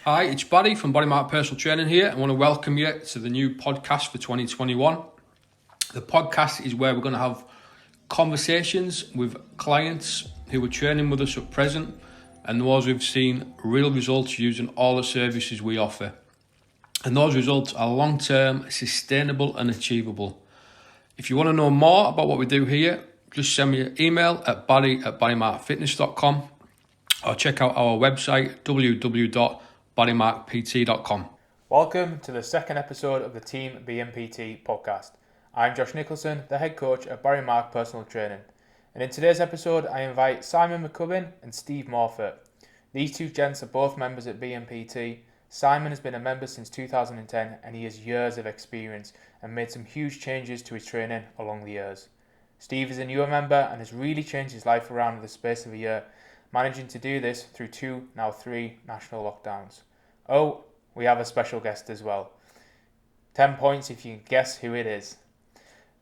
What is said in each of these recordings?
Hi, it's Barry from BMPT Personal Training here. I want to welcome you to the new podcast for 2021. The podcast is where we're going to have conversations with clients who are training with us at present and those who've seen real results using all the services we offer. And those results are long-term, sustainable and achievable. If you want to know more about what we do here, just send me an email at barry@bodymarkfitness.com or check out our website www.bodymarkpt.com. Welcome to the second episode of the Team BMPT Podcast. I'm Josh Nicholson, the head coach at BMPT Personal Training. And in today's episode, I invite Simon McCubbin and Steve Morford. These two gents are both members at BMPT. Simon has been a member since 2010 and he has years of experience and made some huge changes to his training along the years. Steve is a newer member and has really changed his life around in the space of a year, managing to do this through 2, now 3 national lockdowns. Oh, we have a special guest as well. 10 points if you can guess who it is.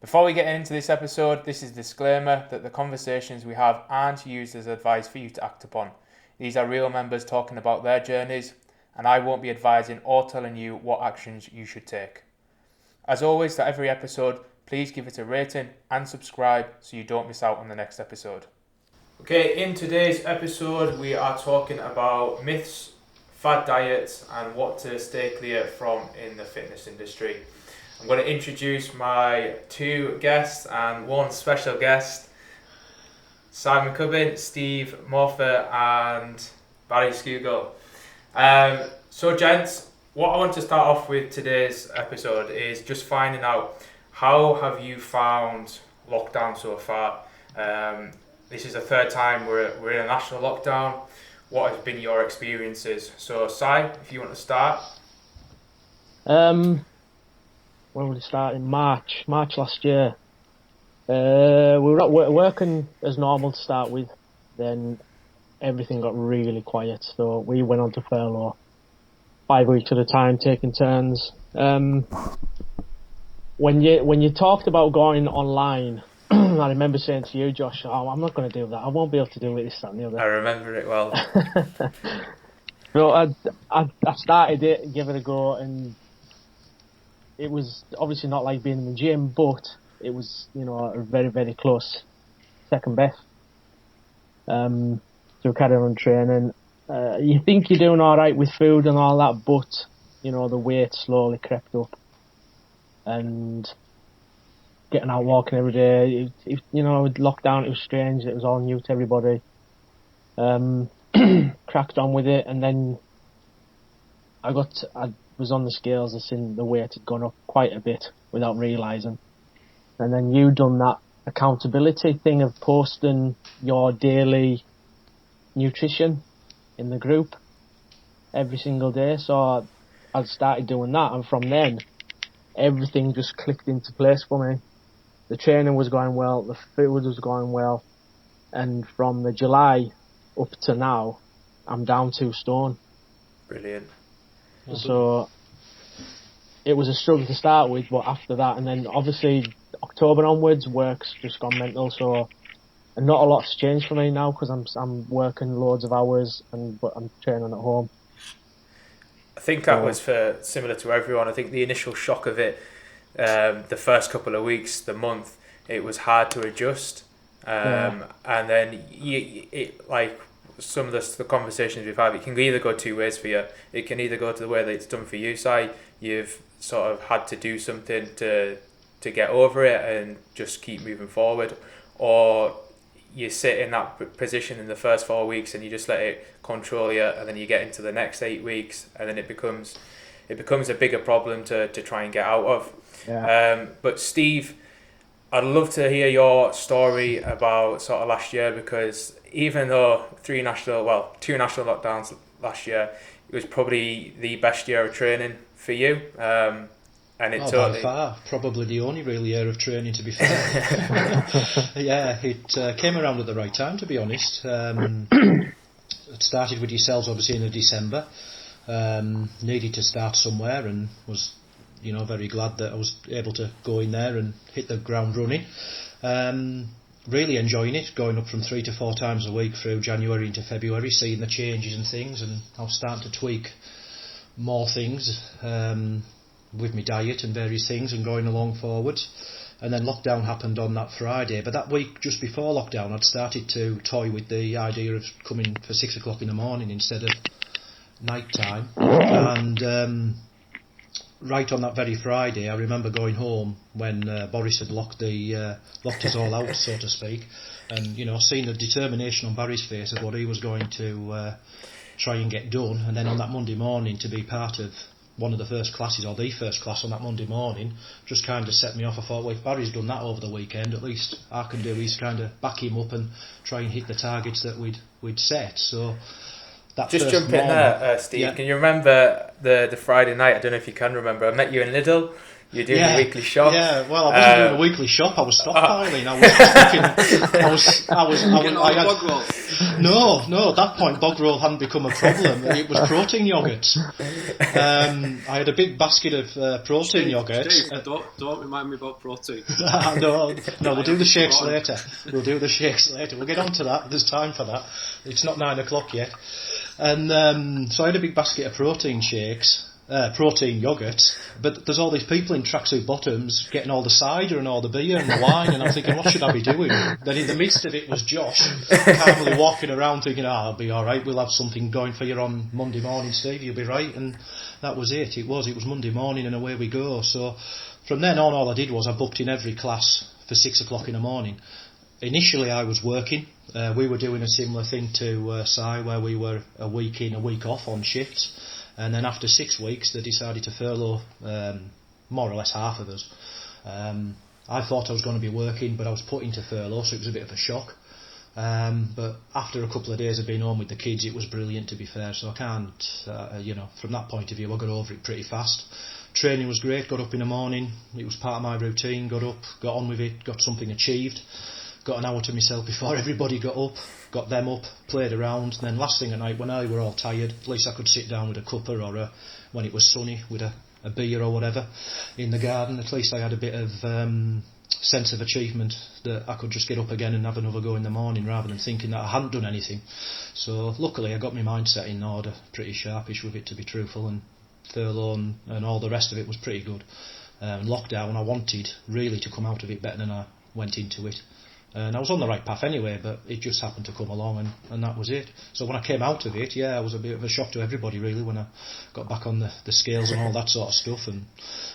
Before we get into this episode, this is a disclaimer that the conversations we have aren't used as advice for you to act upon. These are real members talking about their journeys, and I won't be advising or telling you what actions you should take. As always, for every episode, please give it a rating and subscribe so you don't miss out on the next episode. Okay, in today's episode, we are talking about myths, fad diets, and what to stay clear from in the fitness industry. I'm going to introduce my two guests and one special guest, Simon McCubbin, Steve Morford, and Barry Skugel. So gents, what I want to start off with today's episode is just finding out how have you found lockdown so far. This is the third time we're in a national lockdown. What has been your experiences? So Si, if you want to start. When would it start? In March last year. We were working as normal to start with, then everything got really quiet, so we went on to furlough 5 weeks at a time, taking turns. When you talked about going online, I remember saying to you, Josh, I'm not going to do that. I won't be able to do it, this, that and the other. I remember it well. So I started it, give it a go, and it was obviously not like being in the gym, but it was, a very, very close second best. So carry on training. You think you're doing all right with food and all that, but the weight slowly crept up, and getting out walking every day. With lockdown, it was strange. It was all new to everybody. Cracked on with it, and then I was on the scales. I seen the weight had gone up quite a bit without realising. And then you done that accountability thing of posting your daily nutrition in the group every single day. So I started doing that, and from then everything just clicked into place for me. The training was going well, the food was going well, and from the July up to now, I'm down 2 stone. Brilliant. So it was a struggle to start with, but after that, and then obviously October onwards, work's just gone mental. So, and not a lot's changed for me now because I'm working loads of hours, but I'm training at home. I think that was similar to everyone. I think the initial shock of it, the first couple of weeks, the month, it was hard to adjust. And then like some of the conversations we've had, it can either go 2 ways for you. It can either go to the way that it's done for you, Si. You've sort of had to do something to get over it and just keep moving forward, or you sit in that position in the first 4 weeks and you just let it control you, and then you get into the next 8 weeks and then it becomes a bigger problem to try and get out of. But Steve, I'd love to hear your story about sort of last year, because even though 2 national lockdowns last year, it was probably the best year of training for you. And it by far, probably the only real year of training, to be fair. Yeah, it came around at the right time, to be honest. It started with yourselves, obviously, in December. Needed to start somewhere, and was, very glad that I was able to go in there and hit the ground running. Really enjoying it, going up from 3 to 4 times a week through January into February, seeing the changes and things, and I was starting to tweak more things with my diet and various things and going along forwards. And then lockdown happened on that Friday. But that week, just before lockdown, I'd started to toy with the idea of coming for 6 o'clock in the morning instead of night time. And right on that very Friday, I remember going home when Boris had locked us all out, so to speak, and seeing the determination on Barry's face of what he was going to try and get done. And then on that Monday morning to be part of one of the first classes, or the first class on that Monday morning, just kind of set me off. I thought, well, if Barry's done that over the weekend, at least I can do is kind of back him up and try and hit the targets that we'd set. So that just first jump in morning, there, Steve. Yeah. Can you remember the Friday night? I don't know if you can remember. I met you in Lidl. You're doing a weekly shop. Yeah, well, I wasn't doing a weekly shop. I was stockpiling. I had no. At that point, bog roll hadn't become a problem. It was protein yogurts. I had a big basket of protein yogurts. Steve, don't remind me about protein. No, we'll do the shakes later. We'll get on to that. There's time for that. It's not 9 o'clock yet. And so I had a big basket of protein shakes. Protein yogurts, but there's all these people in tracksuit bottoms getting all the cider and all the beer and the wine, and I'm thinking, what should I be doing? Then in the midst of it was Josh, calmly walking around thinking, I'll be alright, we'll have something going for you on Monday morning, Steve, you'll be right. And that was it. It was Monday morning, and away we go. So from then on, all I did was I booked in every class for 6 o'clock in the morning. Initially I was working. We were doing a similar thing to Si, where we were a week in, a week off on shifts. And then after 6 weeks, they decided to furlough more or less half of us. I thought I was going to be working, but I was put into furlough, so it was a bit of a shock. But after a couple of days of being home with the kids, it was brilliant, to be fair. So I can't, from that point of view, I got over it pretty fast. Training was great, got up in the morning. It was part of my routine, got up, got on with it, got something achieved. Got an hour to myself before everybody got up, got them up, played around, and then last thing at night when I were all tired, at least I could sit down with a cuppa or when it was sunny with a beer or whatever in the garden. At least I had a bit of sense of achievement that I could just get up again and have another go in the morning rather than thinking that I hadn't done anything. So luckily I got my mindset in order, pretty sharpish with it, to be truthful, and furlough and all the rest of it was pretty good. Lockdown, I wanted really to come out of it better than I went into it. And I was on the right path anyway, but it just happened to come along, and that was it. So when I came out of it, it was a bit of a shock to everybody really when I got back on the scales and all that sort of stuff and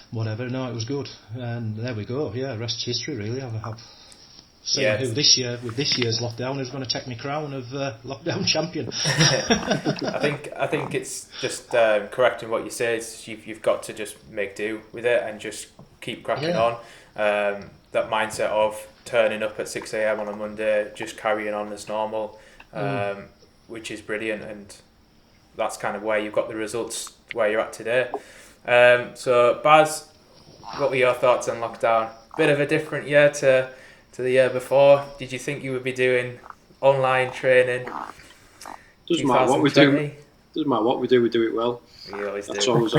whatever. No, it was good, and there we go. Yeah, rest's history really. I've seen who this year, with this year's lockdown, is going to take my crown of lockdown champion. I think it's just correcting what you say. You've got to just make do with it and just keep cracking on. That mindset of turning up at 6 a.m. on a Monday, just carrying on as normal, which is brilliant, and that's kind of where you've got the results where you're at today. So Baz, what were your thoughts on lockdown? Bit of a different year to the year before. Did you think you would be doing online training? Doesn't matter what we do. Doesn't matter what we do it well. We always that's do. Always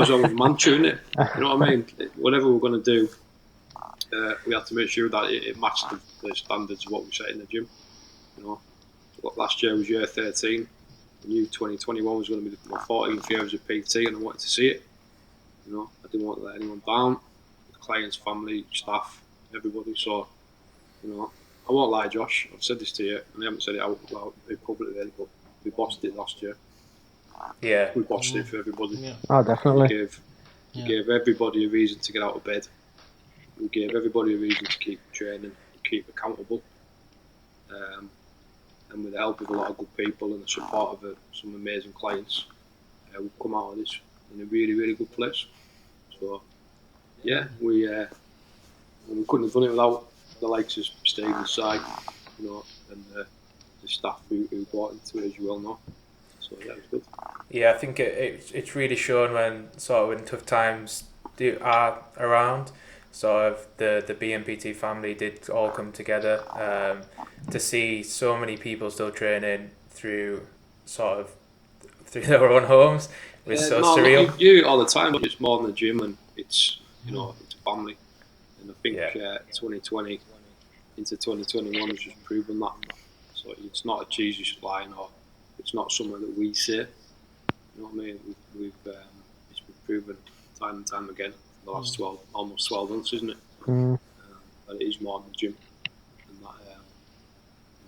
on with Manchu, isn't it? You know what I mean? Whatever we're going to do, we have to make sure that it matched the standards of what we set in the gym. Last year was year 13. I knew 2021 was going to be my 14th year as a PT, and I wanted to see it. I didn't want to let anyone down. The clients, family, staff, everybody. So, I won't lie, Josh. I've said this to you, and I haven't said it out loud publicly, but we bossed it last year. Yeah, we bossed it for everybody. Yeah. Oh, definitely. We gave everybody a reason to get out of bed. We gave everybody a reason to keep training, to keep accountable, and with the help of a lot of good people and the support of some amazing clients, we've come out of this in a really, really good place. So, we couldn't have done it without the likes of Steve and Si, and the staff who bought into it, as you well know. So yeah, it was good. Yeah, I think it's really shown when tough times are around. Sort of the BMPT family did all come together to see so many people still training through their own homes. It was surreal. You do it all the time, but it's more than the gym, and it's it's family. And I think 2020 into 2021 has just proven that. So it's not a cheesy line, or it's not something that we say. You know what I mean? We've and time again for the last almost 12 months, isn't it? Mm. And it is more than the gym, and that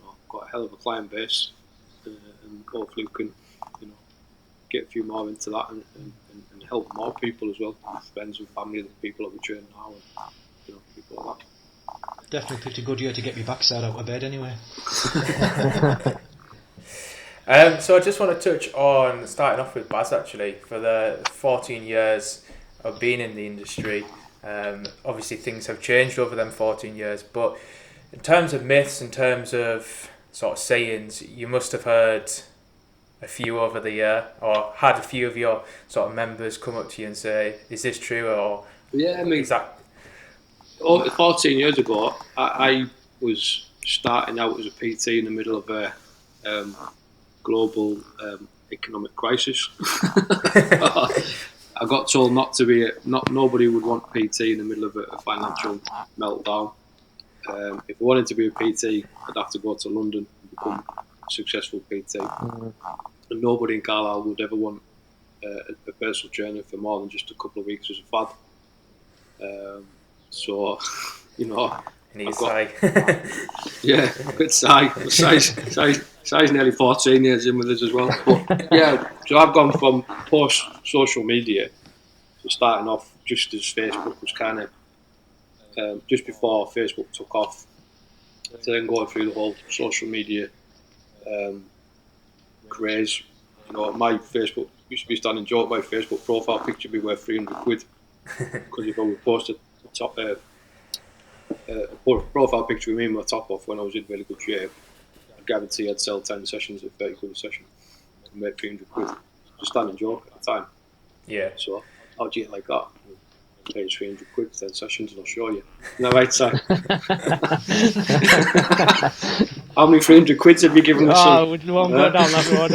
I've got a hell of a client base, and hopefully we can get a few more into that and help more people as well, friends and family, the people that we train now, and people like that. Definitely picked a good year to get me backside out of bed anyway. So I just want to touch on starting off with Baz actually. For the 14 years of being in the industry, obviously things have changed over them 14 years, but in terms of myths, in terms of sort of sayings, you must have heard a few over the year, or had a few of your sort of members come up to you and say, is this true, or yeah, I mean, is that... 14 years ago, I was starting out as a PT in the middle of a global economic crisis. I got told nobody would want PT in the middle of a financial meltdown. If I wanted to be a PT, I'd have to go to London and become a successful PT. And nobody in Carlisle would ever want a personal trainer for more than just a couple of weeks as a fad. So, I've got, yeah, good size nearly 14 years in with us as well. But yeah, so I've gone from post social media to starting off just as Facebook was kind of just before Facebook took off, to then going through the whole social media craze. My Facebook used to be standing joke. My Facebook profile picture would be worth 300 quid because if I would post a profile picture with me in my top off when I was in really good shape, I guarantee I'd sell 10 sessions at 30 quid a session and make 300 quid. Just standing joke at the time. Yeah. So how'd you get like that? Pay 300 quid for 10 sessions and I'll show you. No, right, Si? How many 300 quids have you given me? I wouldn't want to go down that road.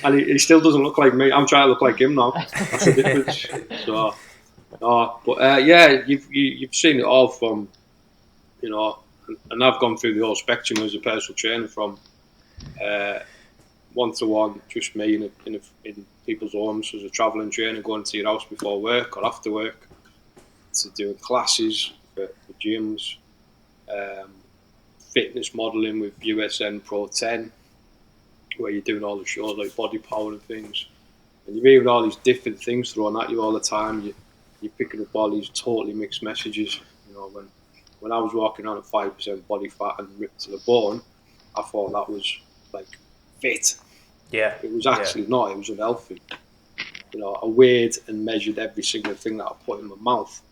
And he still doesn't look like me. I'm trying to look like him now. That's the difference. So, yeah, you've seen it all from, and I've gone through the whole spectrum as a personal trainer, from one-to-one, just me in people's homes as a travelling trainer, going to your house before work or after work, to doing classes for gyms, fitness modelling with USN Pro 10, where you're doing all the shows like body power and things, and you're hearing all these different things thrown at you all the time. You're picking up all these totally mixed messages. When I was walking on at 5% body fat and ripped to the bone, I thought that was like fit. Yeah. It was actually not. It was unhealthy. I weighed and measured every single thing that I put in my mouth.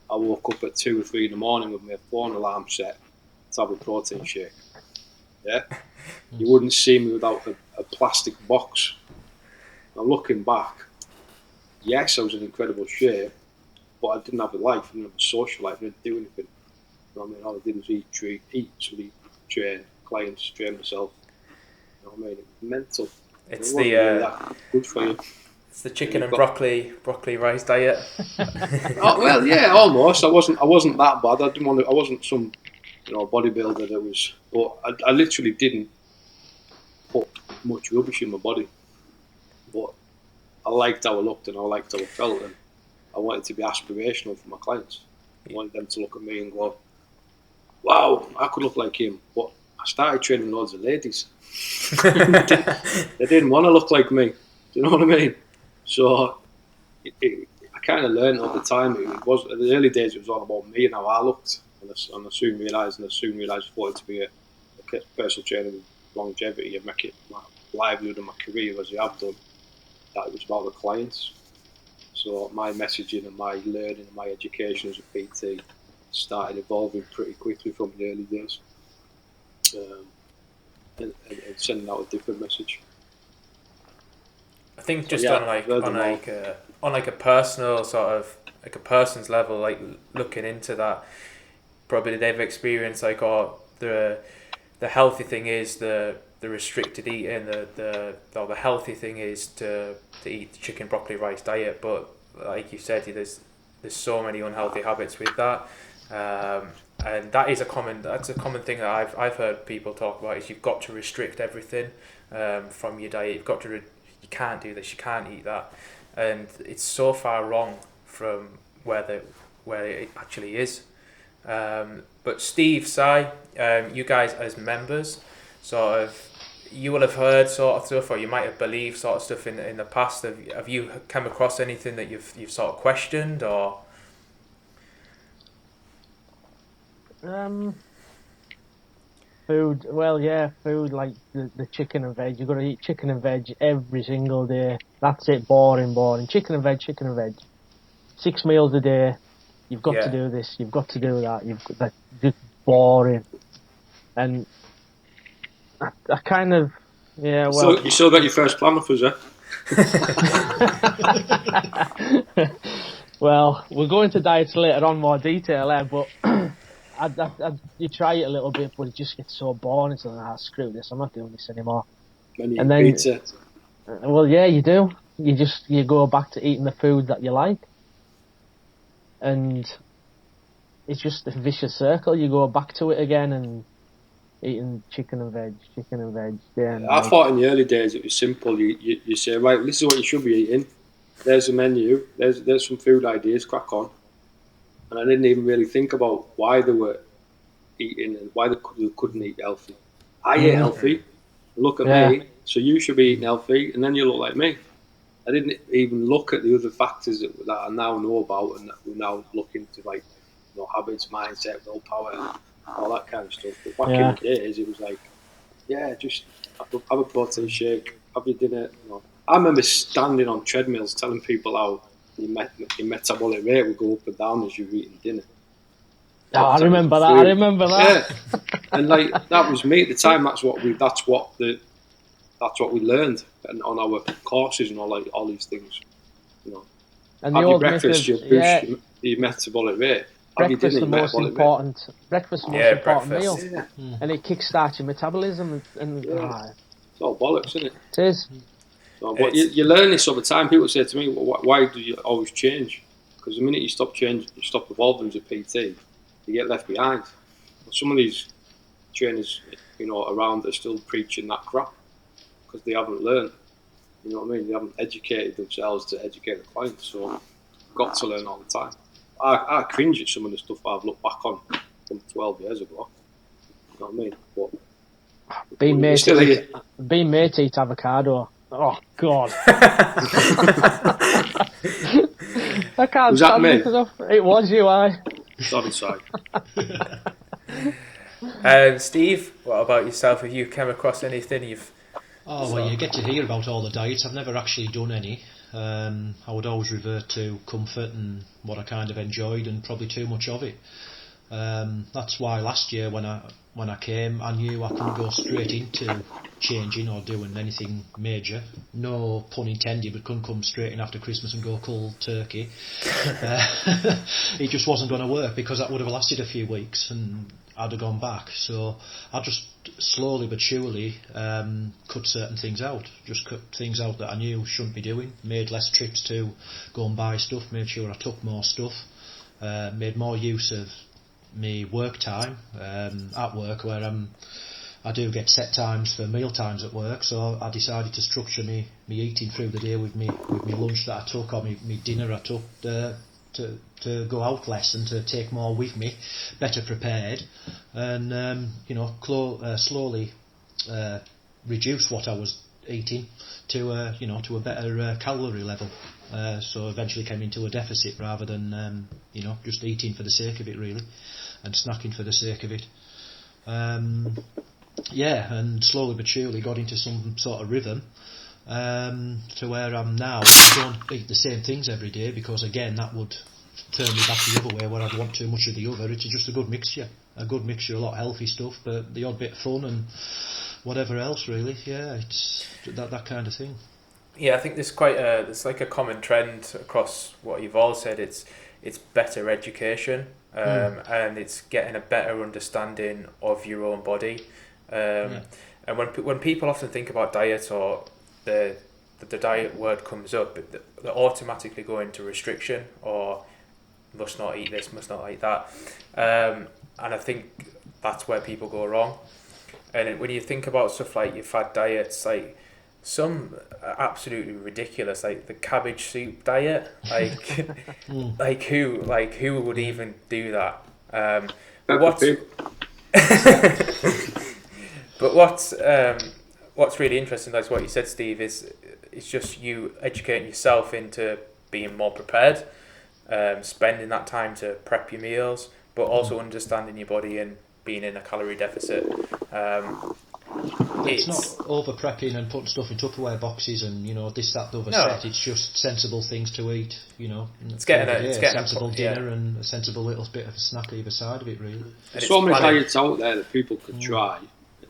I woke up at 2 or 3 in the morning with my phone alarm set to have a protein shake. Yeah. You wouldn't see me without a plastic box. Now looking back, yes, I was in incredible shape, but I didn't have a life. I didn't have a social life. I didn't do anything. All I did was eat, sleep, train, clients, train myself. It was mental. It's really that good for you. It's the chicken and broccoli rice diet. Oh, well, yeah, almost. I wasn't that bad. I wasn't some bodybuilder that was. But I literally didn't put much rubbish in my body. But I liked how I looked and I liked how I felt, and I wanted to be aspirational for my clients. I wanted them to look at me and go, wow, I could look like him. But I started training loads of ladies. They didn't want to look like me. Do you know what I mean? So I kind of learned over time. It was in the early days. It was all about me and how I looked, and I soon realised. I wanted to be a personal trainer with longevity and make it my livelihood and my career as I have done. That it was about the clients. So my messaging and my learning and my education as a PT started evolving pretty quickly from the early days, and sending out a different message. I think just on a personal sort of like a person's level, like looking into that, probably they've experienced like the healthy thing is the restricted eating, the healthy thing is to eat the chicken broccoli rice diet, but like you said, there's so many unhealthy habits with that, and that's a common thing that I've heard people talk about, is you've got to restrict everything from your diet. You can't do this, you can't eat that, and it's so far wrong from where it actually is. But Steve, Si, you guys as members, sort of, you will have heard sort of stuff, or you might have believed sort of stuff in the past. Have you come across anything that you've sort of questioned, or? Food. Well, yeah, food like the chicken and veg. You've got to eat chicken and veg every single day. That's it. Boring. Chicken and veg. 6 meals a day. You've got to do this. You've got to do that. That's just boring. And I kind of, yeah. Well, so you still got your first plan with us, eh? Well, we'll go into diets later on, more detail there, but you try it a little bit, but it just gets so boring. It's like, screw this, I'm not doing this anymore. And then pizza. Well, yeah, you do. You go back to eating the food that you like, and it's just a vicious circle. You go back to it again and eating chicken and veg. Yeah, I thought in the early days it was simple. You say, right, this is what you should be eating. There's a menu. There's some food ideas. Crack on. And I didn't even really think about why they were eating and why they couldn't eat healthy. I ate healthy. Look at me. So you should be eating healthy, and then you look like me. I didn't even look at the other factors that I now know about, and that we're now looking to, like, habits, mindset, willpower, all that kind of stuff. But back in the days, it was like, just have a protein shake, have your dinner. I remember standing on treadmills telling people how your metabolic rate would go up and down as you're eating dinner. I remember that. Yeah. And like that was me at the time. That's what we learned on our courses and all these things. And have your breakfast, you boost your metabolic rate. Breakfast is the most important meal, and it kickstarts your metabolism. And it's all bollocks, isn't it? It is. So, but you learn this over time. People say to me, why do you always change? Because the minute you stop changing, you stop evolving as a PT, you get left behind. But some of these trainers, around are still preaching that crap because they haven't learned. You know what I mean? They haven't educated themselves to educate the clients. So you've got to learn all the time. I cringe at some of the stuff I've looked back on from 12 years ago. You know what I mean? But being made to eat avocado. Oh God! I can't. Was that me? It was you, Sorry. Steve, what about yourself? Have you come across anything you've? Oh well, you get to hear about all the diets. I've never actually done any. I would always revert to comfort and what I kind of enjoyed, and probably too much of it. That's why last year when I came, I knew I couldn't go straight into changing or doing anything major. No pun intended, but couldn't come straight in after Christmas and go cold turkey. It just wasn't going to work because that would have lasted a few weeks and I'd have gone back. So I just slowly but surely cut certain things out. Just cut things out that I knew shouldn't be doing. Made less trips to go and buy stuff. Made sure I took more stuff. Made more use of me work time at work, where I do get set times for meal times at work. So I decided to structure me eating through the day with me lunch that I took, or me dinner I took, to go out less and to take more with me, better prepared, and slowly reduce what I was eating to a better calorie level. So eventually came into a deficit rather than just eating for the sake of it really, and snacking for the sake of it. And slowly but surely got into some sort of rhythm to where I'm now. I don't eat the same things every day because again that would turn me back the other way where I'd want too much of the other. It's just a good mixture, a lot of healthy stuff, but the odd bit of fun and whatever else really. Yeah, it's that kind of thing. Yeah, I think there's like a common trend across what you've all said. It's better education, and it's getting a better understanding of your own body. And when people often think about diet or the diet word comes up, they automatically go into restriction or must not eat this, must not eat that. And I think that's where people go wrong. And when you think about stuff like your fad diets, like some are absolutely ridiculous, like the cabbage soup diet. Like, who would even do that? But what's really interesting, like what you said, Steve, is it's just you educating yourself into being more prepared, spending that time to prep your meals, but also understanding your body and being in a calorie deficit. It's not over prepping and putting stuff in Tupperware boxes and this, that, the other set. It's just sensible things to eat. It's getting a sensible dinner and a sensible little bit of a snack either side of it. Really, there's so many diets out there that people could try.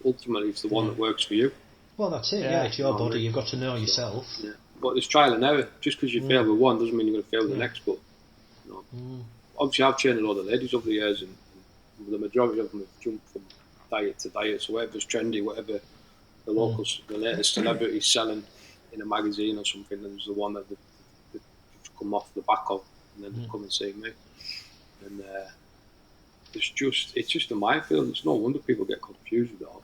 Ultimately, it's the one that works for you. Well, that's it. Yeah, it's your body. You've got to know yourself. Yeah. But there's trial and error. Just because you fail with one doesn't mean you're going to fail with the next. But obviously, I've trained a lot of ladies over the years, and the majority of them have jumped from diet to diet. So whatever's trendy, whatever the locals, the latest celebrities selling in a magazine or something, there's the one that they've come off the back of, and then they come and see me. And it's just a minefield. It's no wonder people get confused with it all.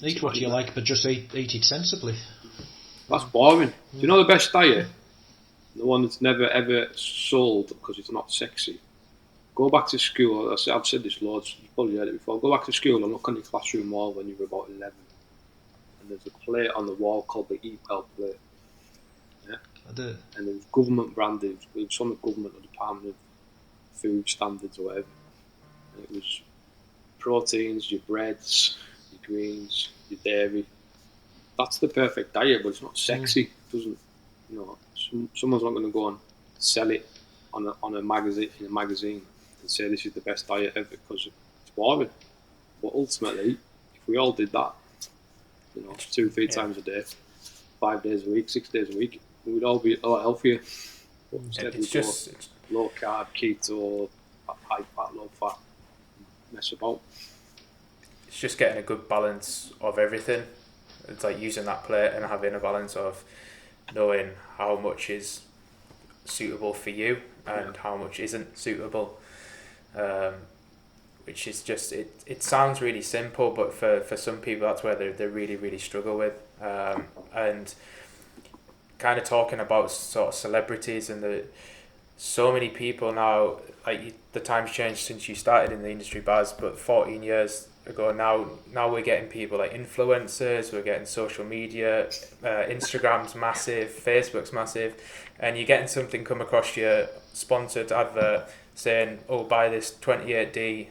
Eat what you like, but just eat it sensibly. That's boring. Do you know the best diet? The one that's never ever sold because it's not sexy. Go back to school. I've said this loads. You've probably heard it before. Go back to school and look on your classroom wall when you were about 11. And there's a plate on the wall called the Eat Well plate. Yeah. I do. And it was government branded. It was from the government or Department of Food Standards or whatever. And it was proteins, your breads, your greens, your dairy. That's the perfect diet, but it's not sexy. It doesn't, someone's not going to go and sell it on a magazine in a magazine and say this is the best diet ever because it's boring. But ultimately, if we all did that, 2-3 times a day, 5 days a week, 6 days a week, we'd all be a lot healthier. But instead we go low carb, keto, high fat, low fat, mess about. It's just getting a good balance of everything. It's like using that plate and having a balance of knowing how much is suitable for you and how much isn't suitable, which is just it sounds really simple, but for some people that's where they really, really struggle with, and kind of talking about sort of celebrities and so many people now, like the time's changed since you started in the industry, Baz, but 14 years ago now we're getting people like influencers, we're getting social media, Instagram's massive, Facebook's massive, and you're getting something come across your sponsored advert saying, oh, buy this 28-day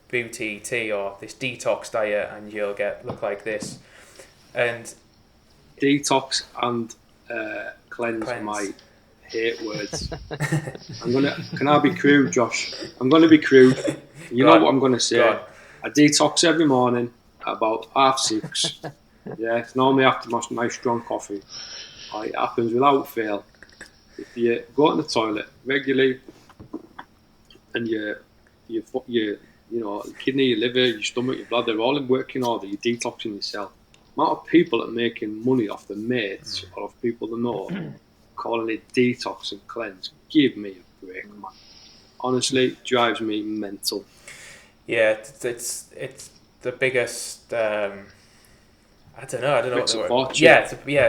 booty tea or this detox diet and you'll look like this. And detox and cleanse. My hate words. Can I be crude, Josh? I'm going to be crude. You know what I'm going to say. I detox every morning at about 6:30. Yeah, it's normally after my nice strong coffee. It happens without fail. If you go to the toilet regularly and your kidney, your liver, your stomach, your blood, they're all in working order, you're detoxing yourself. The amount of people that are making money off the mates or of people they know calling it detox and cleanse, give me a break, man. Honestly, it drives me mental. Yeah, it's the biggest. I don't know what the word. Yeah,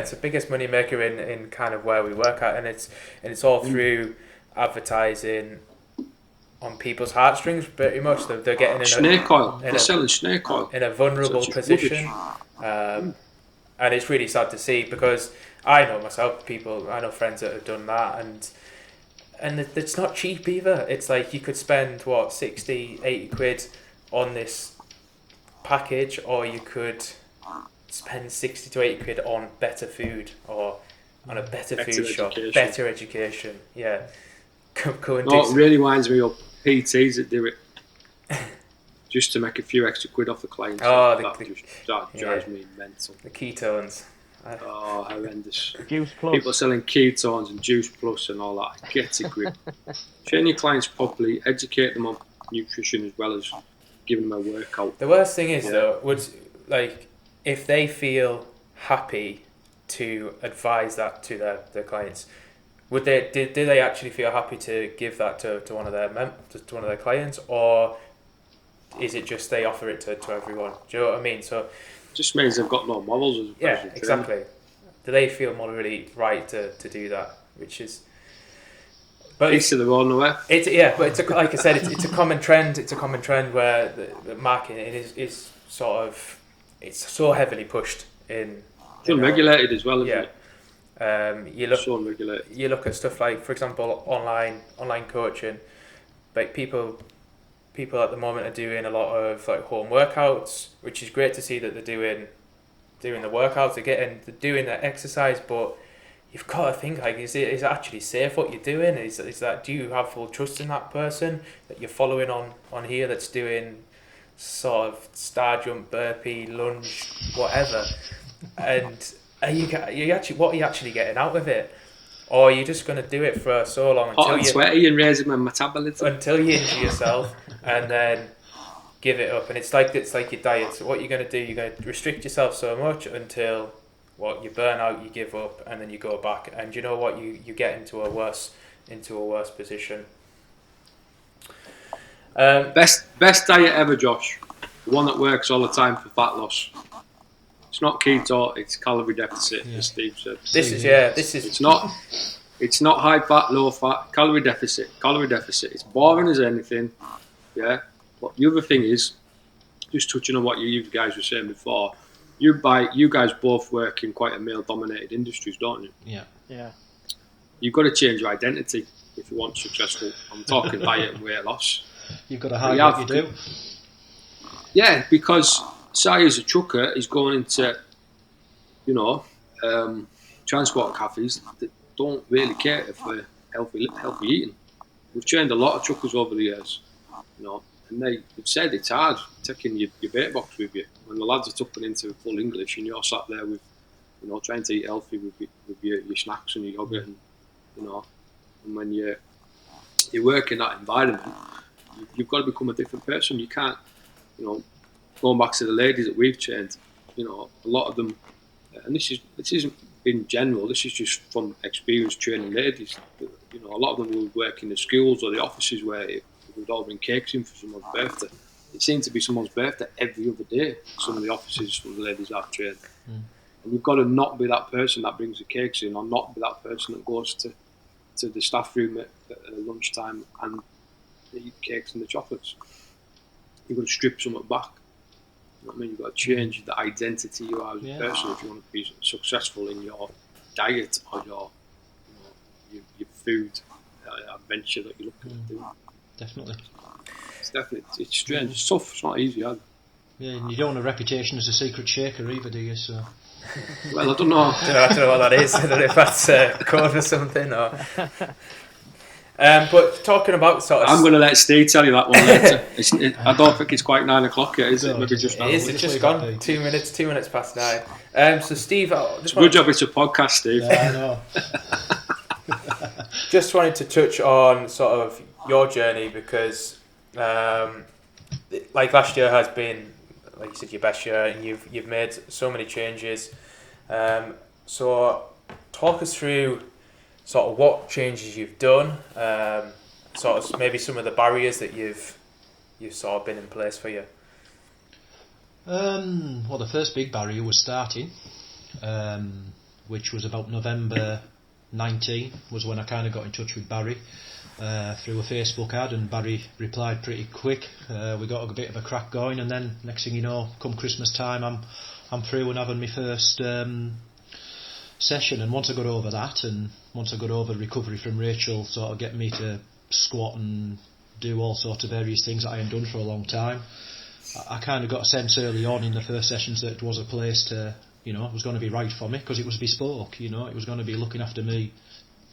it's the biggest money maker in kind of where we work at, and it's all through advertising on people's heartstrings. Pretty much, they're getting snake oil. They're selling snake oil in a vulnerable position, and it's really sad to see because I know myself, I know friends that have done that, and it's not cheap either. It's like you could spend 60, 80 quid on this package, or you could spend 60 to 80 quid on better food or on a better food shop, better education. Yeah. It really winds me up. PTs that do it just to make a few extra quid off the clients. That drives me mental. The ketones. Horrendous. Juice Plus. People are selling ketones and Juice Plus and all that. Get a grip. Train your clients properly, educate them on nutrition as well as giving them a workout. The worst thing is though, if they feel happy to advise that to their clients, do they actually feel happy to give that to one of their clients, or is it just they offer it to everyone? Do you know what I mean? So just means they've got no morals as a personal trainer. Exactly. Do they feel morally right to do that? Which is, but each to their own way. Like I said, it's a common trend. It's a common trend where the marketing is sort of, it's so heavily pushed in. It's unregulated as well, isn't it? You look at stuff like, for example, online coaching. Like people at the moment are doing a lot of like home workouts, which is great to see that they're doing the workouts, they're doing the exercise, but you've got to think, like, is it actually safe what you're doing? Is that, do you have full trust in that person that you're following on here that's doing sort of star jump, burpee, lunge, whatever? And what are you actually getting out of it? Or are you just going to do it for so long hot and sweaty and raising my metabolism until you injure yourself and then give it up? And it's like your diet. So what you're going to do, you're going to restrict yourself so much until you burn out, you give up, and then you go back. And you know what? You get into a worse position. Best diet ever, Josh. The one that works all the time for fat loss. It's not keto, it's calorie deficit, as Steve said. It's not high fat, low fat, calorie deficit. It's boring as anything, yeah. But the other thing is, just touching on what you guys were saying before, you guys both work in quite a male-dominated industries, don't you? Yeah. You've got to change your identity if you want successful. I'm talking diet and weight loss. You've got to hide what you do. Yeah, because Si as a trucker is going into, transport cafes that don't really cater for healthy eating. We've trained a lot of truckers over the years, and they've said it's hard taking your bait box with you when the lads are tucking into full English and you're sat there with, trying to eat healthy with your snacks and your yogurt, and when you work in that environment, you've got to become a different person. You can't, going back to the ladies that we've trained, a lot of them, and this isn't in general, this is just from experience training ladies. A lot of them will work in the schools or the offices where we'd all bring cakes in for someone's birthday. It seemed to be someone's birthday every other day. Some of the offices for the ladies I've trained, and you've got to not be that person that brings the cakes in, or not be that person that goes to the staff room at lunchtime and they eat cakes and the chocolates. You've got to strip something back. You know what I mean? You've got to change the identity you are as a person if you want to be successful in your diet or your food adventure that you're looking at doing. Definitely. It's strange. It's tough. It's not easy either. Yeah, and you don't want a reputation as a secret shaker either, do you? So. Well, I don't know. I don't know what that is. I don't know if that's code for something or. But talking about sort of, I'm going to let Steve tell you that one later. I don't think it's quite 9 o'clock yet, is it? Maybe just now. It is. It's just gone. 2 minutes past 9. So Steve, good job. It's a podcast, Steve. Yeah, I know. Just wanted to touch on sort of your journey because, like last year has been, like you said, your best year, and you've made so many changes. So talk us through sort of what changes you've done, sort of maybe some of the barriers that you've sort of been in place for you. Well, the first big barrier was starting, which was about November 19, was when I kind of got in touch with Barry through a Facebook ad, and Barry replied pretty quick. We got a bit of a crack going, and then next thing you know, come Christmas time, I'm through and having my first session. And once I got over that, and once I got over recovery from Rachel, sort of getting me to squat and do all sorts of various things that I hadn't done for a long time, I kind of got a sense early on in the first sessions that it was a place to, it was going to be right for me, because it was bespoke, it was going to be looking after me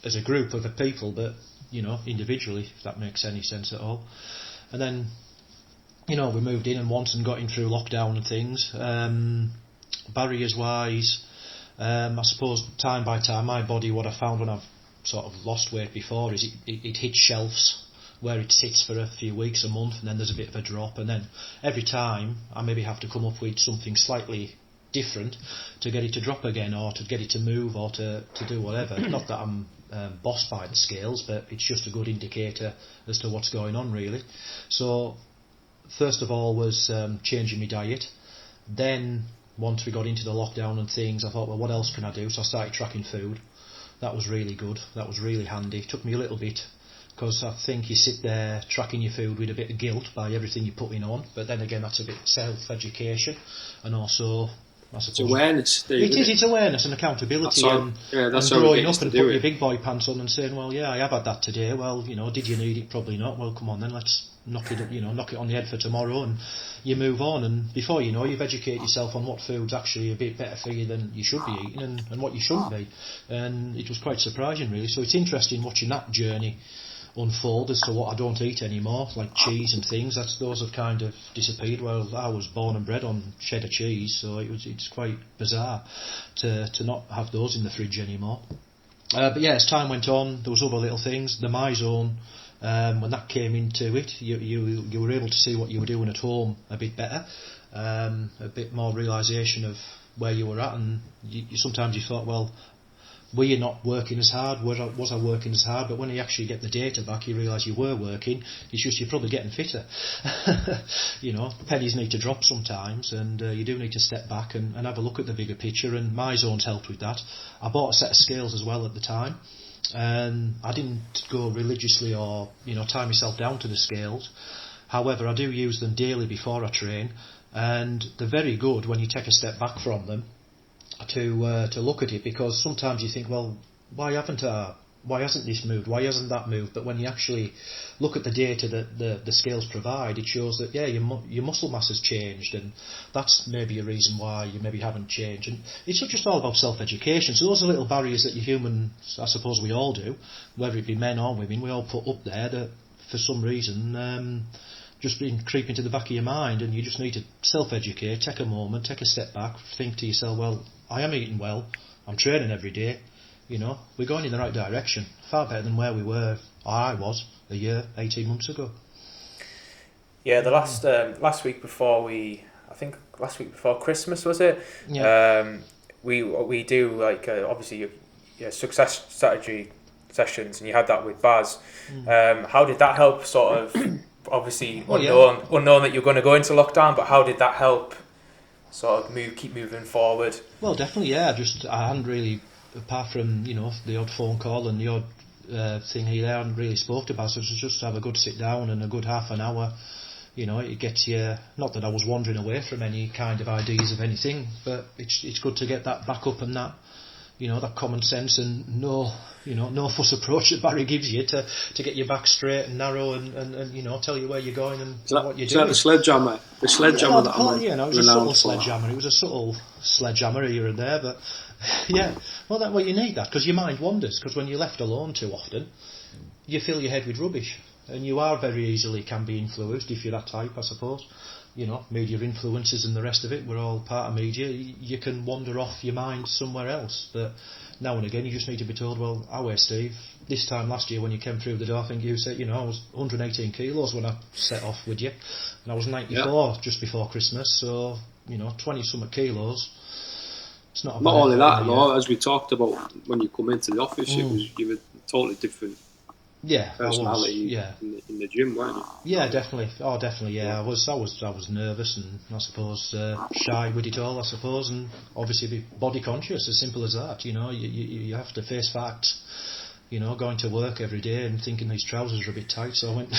as a group of people, but, individually, if that makes any sense at all. And then, we moved in and once and got in through lockdown and things. Barriers-wise, I suppose time by time, my body, what I found when I've sort of lost weight before is it hits shelves where it sits for a few weeks, a month, and then there's a bit of a drop, and then every time I maybe have to come up with something slightly different to get it to drop again, or to get it to move, or to do whatever. Not that I'm bossed by the scales, but it's just a good indicator as to what's going on, really. So first of all was changing my diet. Then once we got into the lockdown and things, I thought, well, what else can I do? So I started tracking food. That was really good. That was really handy. It took me a little bit, because I think you sit there tracking your food with a bit of guilt by everything you're putting on. But then again, that's a bit self-education, and also, I suppose, It's awareness, Steve. It is. It's awareness and accountability, and growing up and putting your big boy pants on and saying, well, yeah, I have had that today. Well, did you need it? Probably not. Well, come on then, let's knock it on the head for tomorrow, and you move on. And before you know, you've educated yourself on what food's actually a bit better for you than you should be eating, and what you shouldn't be. And it was quite surprising, really. So it's interesting watching that journey unfold as to what I don't eat anymore, like cheese and things. Those have kind of disappeared. Well, I was born and bred on cheddar cheese, so it's quite bizarre to not have those in the fridge anymore. But yeah, as time went on, there was other little things. The MyZone, when that came into it, you were able to see what you were doing at home a bit better, a bit more realisation of where you were at, and sometimes you thought, well, were you not working as hard? Was I working as hard? But when you actually get the data back, you realise you were working. It's just you're probably getting fitter. Pennies need to drop sometimes, and you do need to step back and have a look at the bigger picture, and MyZone's helped with that. I bought a set of scales as well at the time, and I didn't go religiously or tie myself down to the scales. However, I do use them daily before I train, and they're very good when you take a step back from them to look at it, because sometimes you think, well, why hasn't this moved? Why hasn't that moved? But when you actually look at the data that the scales provide, it shows that, yeah, your muscle mass has changed, and that's maybe a reason why you maybe haven't changed. And it's not just all about self-education. So those are little barriers that you humans, I suppose we all do, whether it be men or women, we all put up there that for some reason just been creeping to the back of your mind, and you just need to self-educate, take a moment, take a step back, think to yourself, well, I am eating well, I'm training every day, we're going in the right direction, far better than where we were, or I was, a year, 18 months ago. Yeah, the last week before Christmas, was it? Yeah. We do, like, obviously your success strategy sessions, and you had that with Baz. How did that help, sort of, obviously unknown that you're going to go into lockdown, but how did that help sort of keep moving forward? Well, definitely, yeah. I hadn't really, apart from the odd phone call and the odd thing here, I hadn't really spoke about. So it was just to have a good sit down and a good half an hour. It gets you. Not that I was wandering away from any kind of ideas of anything, but it's good to get that back up and that. That common sense and no fuss approach that Barry gives you to get your back straight and narrow and tell you where you're going and what you're doing. Is that the sledgehammer? The sledgehammer that I'm it was a subtle sledgehammer. It was a subtle sledgehammer here and there, but yeah. Well, you need that, because your mind wanders, because when you're left alone too often, you fill your head with rubbish, and you are very easily can be influenced if you're that type, I suppose. Media influences and the rest of it, we're all part of media. You can wander off your mind somewhere else, but now and again you just need to be told, well, Steve, this time last year when you came through the door, I think you said, I was 118 kilos when I set off with you, and I was 94 just before Christmas, so 20-something kilos. It's not only that, no, as we talked about when you come into the office, you were totally different. Yeah, personality in the gym, weren't you? Yeah, definitely. Oh, definitely. Yeah, I was nervous and I suppose shy with it all. I suppose, and obviously be body conscious. As simple as that. You have to face facts. Going to work every day and thinking these trousers are a bit tight. So I went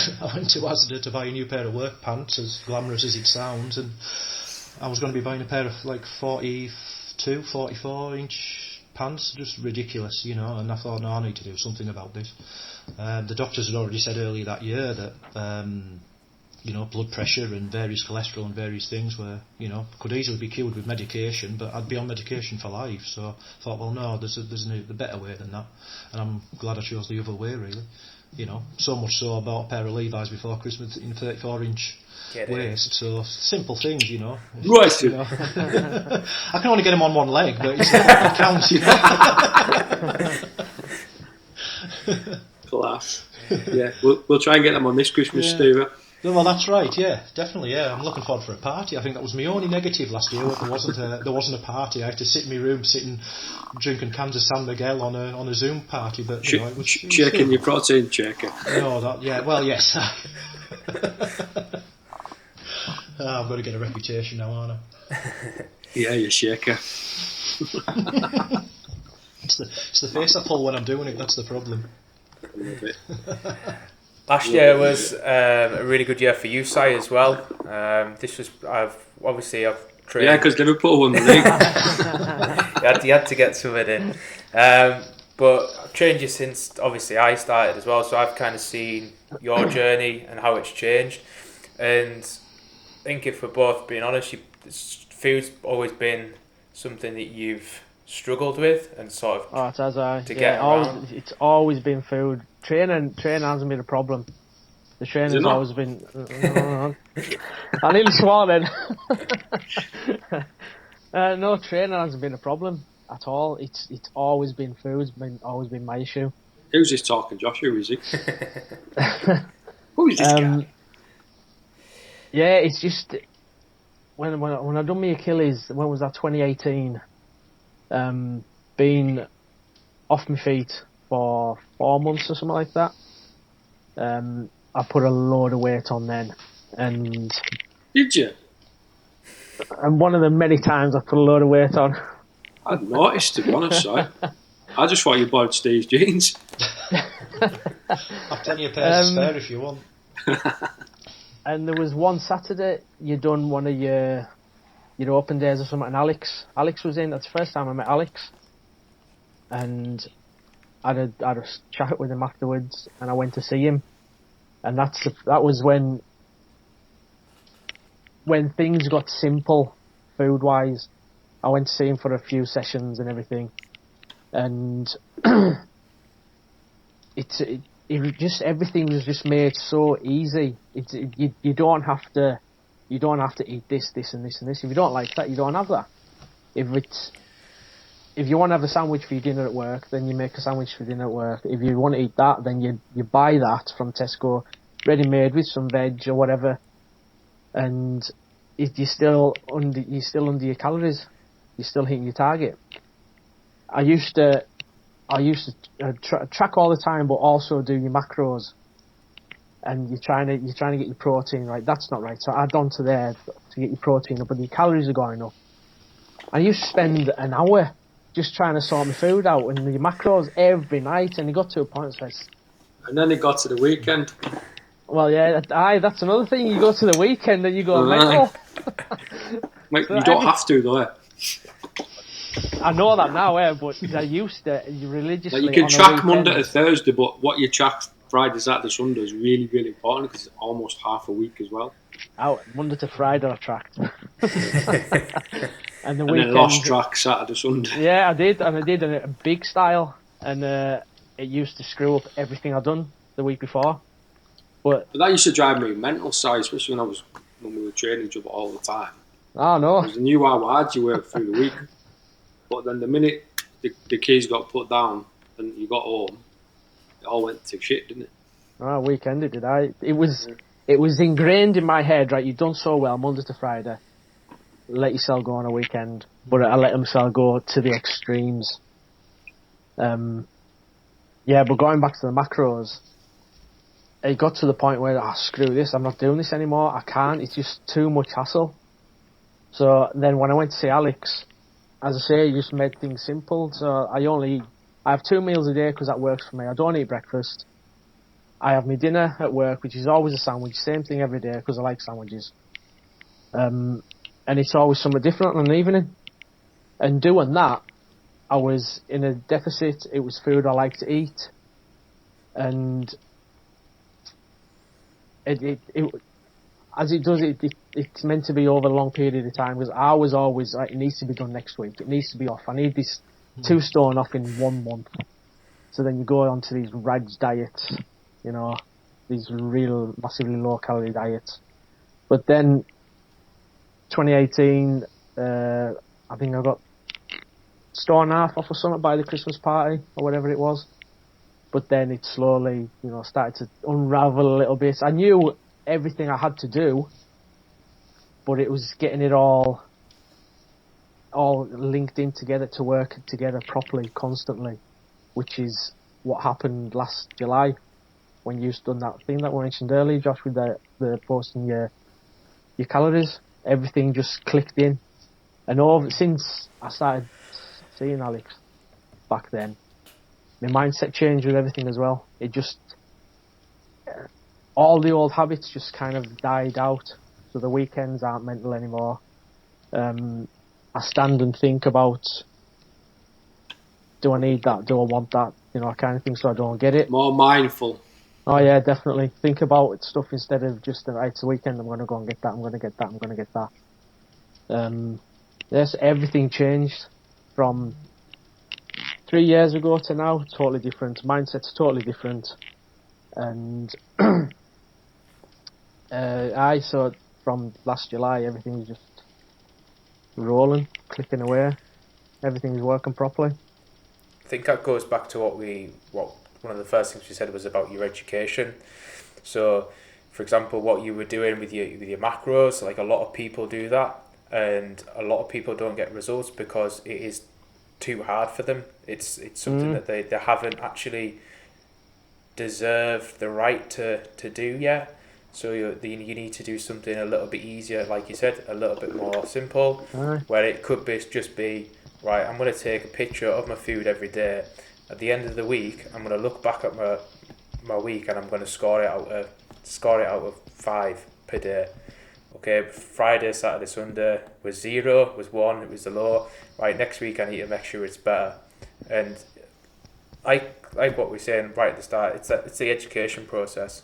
to Asda to buy a new pair of work pants, as glamorous as it sounds, and I was going to be buying a pair of like 42, 44 inch pants, just ridiculous, and I thought, no, I need to do something about this. The doctors had already said earlier that year that blood pressure and various cholesterol and various things were, could easily be cured with medication, but I'd be on medication for life. So I thought, well, no, there's a better way than that, and I'm glad I chose the other way, really. So much so I bought a pair of Levi's before Christmas in 34-inch waist. So simple things, Right. I can only get them on one leg, but it counts, Class. Yeah, we'll try and get them on this Christmas, Steve. Well, that's right. Yeah, definitely. Yeah, I'm looking forward for a party. I think that was my only negative last year. There wasn't a party. I had to sit in my room, drinking cans of San Miguel on a Zoom party. But it was shaking your protein shaker. No, well, yes. I've got to get a reputation now, aren't I? Yeah, you shaker. It's the face I pull when I'm doing it. That's the problem. A little bit. Last year was a really good year for you, Si, as well. This was I've trained. Yeah, because Liverpool won the league. you had to get some of it in. But I've trained you since obviously I started as well, so I've kind of seen your journey and how it's changed. And I think if we're both being honest, food's always been something that you've struggled with and sort of get around. It's always been food. Training hasn't been a problem. The training's always been. I nearly swore then. No, training hasn't been a problem at all. It's always been food. Always been my issue. Who's this talking, Josh? Who is he? Who is this guy? Yeah, it's just when I done my Achilles. When was that? 2018. Been off my feet for 4 months or something like that. I put a load of weight on then, and Did you? And one of the many times I put a load of weight on. I'd noticed, to be honest, Si. I just thought you borrowed Steve's jeans. I've plenty of pairs spare if you want. And there was one Saturday you done one of your open days or something, and Alex was in. That's the first time I met Alex, and I had a chat with him afterwards, and I went to see him, and that was when things got simple food wise. I went to see him for a few sessions and everything, and it just everything was just made so easy. You don't have to eat this, and this, and this. If you don't like that, you don't have that. If you want to have a sandwich for your dinner at work, then you make a sandwich for dinner at work. If you want to eat that, then you buy that from Tesco, ready made with some veg or whatever, and you're still under your calories. You're still hitting your target. I used to track all the time, but also do your macros. And you're trying to get your protein right. That's not right. So add on to there to get your protein up, but your calories are going up. I used to spend an hour just trying to sort my food out and your macros every night, and it got to a point where and then it got to the weekend. Well, yeah, that's another thing. You go to the weekend and you go mental. Mate, you don't have to though. I know that now, but I used to religiously. Like you can track Monday to Thursday, but what you track Friday, Saturday, Sunday is really, really important because it's almost half a week as well. Out Monday to Friday, I tracked. and then lost track Saturday, Sunday. Yeah, I did in a big style, and it used to screw up everything I'd done the week before. But that used to drive me mental, size, especially when we were training each other all the time. Oh no! Because I knew how hard you worked through the week, but then the minute the keys got put down and you got home, it all went to shit, didn't it? Oh, weekend it did. It was ingrained in my head. Right, you've done so well Monday to Friday. Let yourself go on a weekend, but I let myself go to the extremes. Yeah, but going back to the macros, it got to the point where screw this, I'm not doing this anymore. I can't. It's just too much hassle. So then when I went to see Alex, as I say, I just made things simple. So I have 2 meals a day because that works for me. I don't eat breakfast. I have my dinner at work, which is always a sandwich. Same thing every day because I like sandwiches. And it's always something different on an evening. And doing that, I was in a deficit. It was food I like to eat. And it's meant to be over a long period of time, because I was always like, it needs to be done next week. It needs to be off. I need this 2 stone off in 1 month. So then you go on to these RADS diets, these real massively low calorie diets. But then 2018, I think I got stone and a half off or something by the Christmas party or whatever it was. But then it slowly, started to unravel a little bit. I knew everything I had to do, but it was getting it all linked in together to work together properly, constantly, which is what happened last July when you've done that thing that we mentioned earlier, Josh, with the posting your your calories. Everything just clicked in. And since I started seeing Alex back then, my mindset changed with everything as well. It just, all the old habits just kind of died out. So the weekends aren't mental anymore. I stand and think about, do I need that? Do I want that? You know, I kind of think so I don't get it. More mindful. Oh yeah, definitely. Think about stuff instead of just, right, it's a weekend, I'm going to go and get that, I'm going to get that, I'm going to get that. Yes, everything changed from 3 years ago to now. Totally different. Mindset's totally different. And so from last July, everything was just rolling, clicking away. Everything's working properly. I think that goes back to what one of the first things we said was about your education. So, for example, what you were doing with your macros, like a lot of people do that, and a lot of people don't get results because it is too hard for them. It's something that they haven't actually deserved the right to do yet. So you need to do something a little bit easier, like you said, a little bit more simple, where it could just be, right, I'm going to take a picture of my food every day. At the end of the week, I'm going to look back at my week and I'm going to score it out of 5 per day. Okay, Friday, Saturday, Sunday was 0, was 1, it was the low. Right, next week I need to make sure it's better. And like what we're saying right at the start, it's the education process.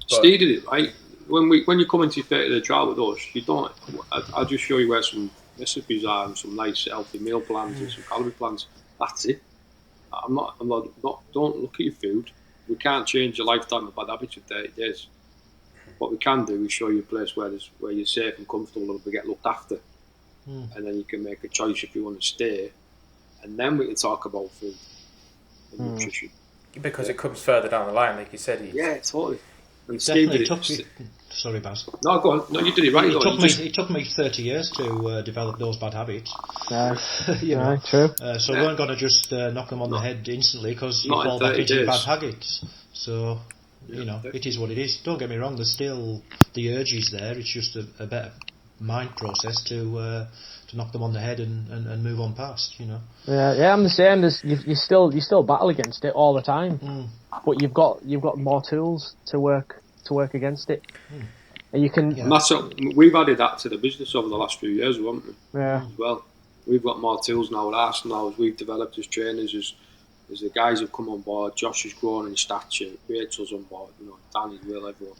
Steve did it right. When you come into your 30-day trial with us, you don't. I'll just show you where some recipes are and some nice healthy meal plans and some calorie plans. That's it. I'm not. Don't look at your food. We can't change your lifetime of bad habits in 30 days. What we can do is show you a place where you're safe and comfortable and we get looked after, and then you can make a choice if you want to stay, and then we can talk about food and nutrition. Because it comes further down the line, like you said. Yeah, totally. And Definitely took me. Sorry, Baz. No, go on. No, you did it right. It took me 30 years to develop those bad habits. You know, true. So we weren't going to just knock them on the head instantly because you fall back into your bad habits. So, you know, it is what it is. Don't get me wrong, there's still the urges there. It's just a better mind process to knock them on the head and move on past, you know. Yeah, I'm the same. You still battle against it all the time, but you've got more tools to work against it, and you can. And that's we've added that to the business over the last few years, haven't we? Yeah. As well, we've got more tools now at Arsenal as we've developed as trainers, as the guys have come on board. Josh has grown in stature. Rachel's on board. You know, Danny, Will, everyone.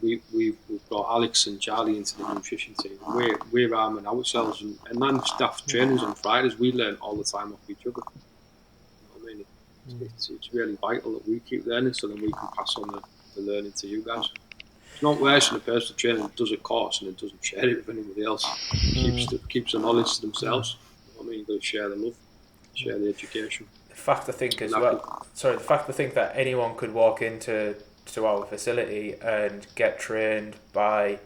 We've brought Alex and Charlie into the nutrition team. We're arming ourselves, and then staff trainers on Fridays. We learn all the time off each other. You know what I mean? It's really vital that we keep learning, so then we can pass on the learning to you guys. It's not worse than a personal trainer that does a course and then doesn't share it with anybody else. Keeps the knowledge to themselves. You know what I mean? You've got to share the love, share the education. The fact that anyone could walk into our facility and get trained by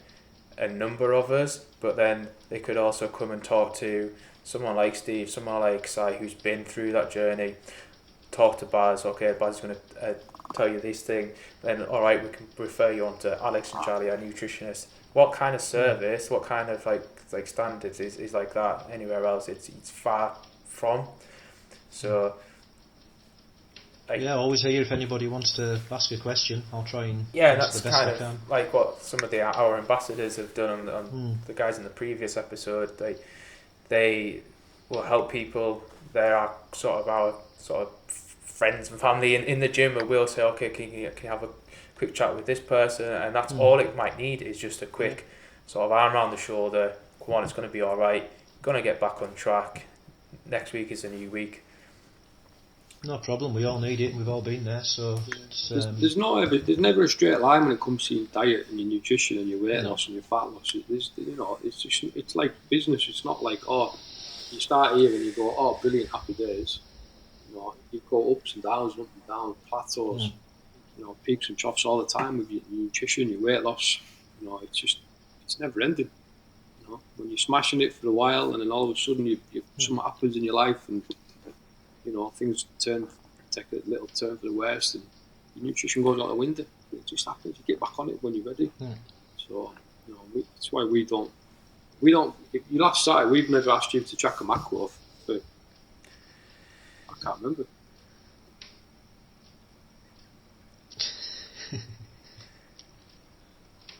a number of us, but then they could also come and talk to someone like Steve, someone like Si, who's been through that journey. Talk to Baz. Okay, Baz is going to tell you this thing. Then, all right, we can refer you on to Alex and Charlie, our nutritionists. What kind of service? What kind of like standards is like that anywhere else? It's far from. So. Always here if anybody wants to ask a question. I'll try and that's the best kind I of can. like what some of our ambassadors have done on the guys in the previous episode. They will help people. They're our sort of friends and family in the gym, and we'll say, okay, can you have a quick chat with this person, and that's all it might need is just a quick sort of arm around the shoulder. Come on, it's going to be all right. Going to get back on track. Next week is a new week. No problem. We all need it. We've all been there. So there's never a straight line when it comes to your diet and your nutrition and your weight loss and your fat loss. It's like business. It's not like you start here and you go brilliant, happy days. You know, you go ups and downs, plateaus. You know, peaks and troughs all the time with your nutrition, your weight loss. You know, it's never ending. You know, when you're smashing it for a while and then all of a sudden something happens in your life and you know, things take a little turn for the worst and your nutrition goes out the window. You it just happens. You get back on it when you're ready. Mm. So, that's why we don't. If you last started, we've never asked you to track a macro for. I can't remember.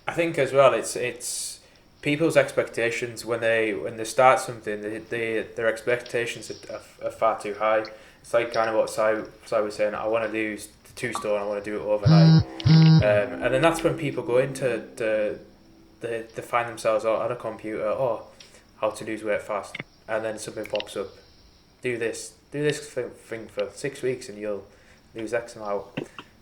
I think as well, it's people's expectations when they start something. Their expectations are far too high. It's like kind of what Si was saying. I want to lose 2 stone. I want to do it overnight, and then that's when people go into they find themselves on a computer. Oh, how to lose weight fast, and then something pops up. Do this thing for 6 weeks, and you'll lose X amount.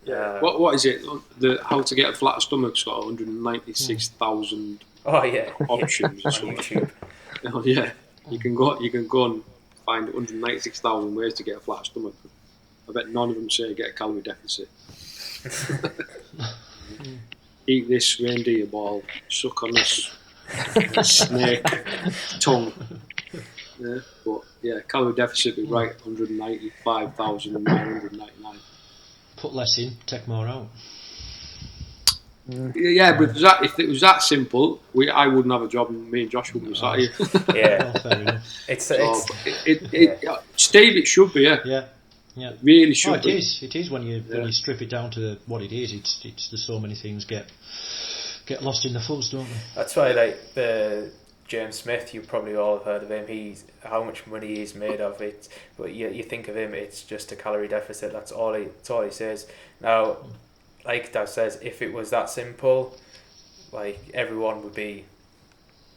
Yeah. What is it? The how to get a flat stomach's got 196,000 options on YouTube. Oh, yeah, you can go and find 196,000 ways to get a flat stomach. I bet none of them say get a calorie deficit. Eat this reindeer ball, suck on this snake tongue. Yeah, but calorie deficit would be right 195,999. Put less in, take more out. Yeah, but if it was that simple, I wouldn't have a job, and me and Josh wouldn't be sat here. Yeah, well, fair enough. Steve, it should be. Yeah. It really should be. It is when you strip it down to what it is. It's there's so many things get lost in the fuzz, don't they? That's why, like the James Smith, you probably all have heard of him. How much money he's made of it. But you think of him, it's just a calorie deficit. That's all he says. Now, like Dad says, if it was that simple, like everyone would be.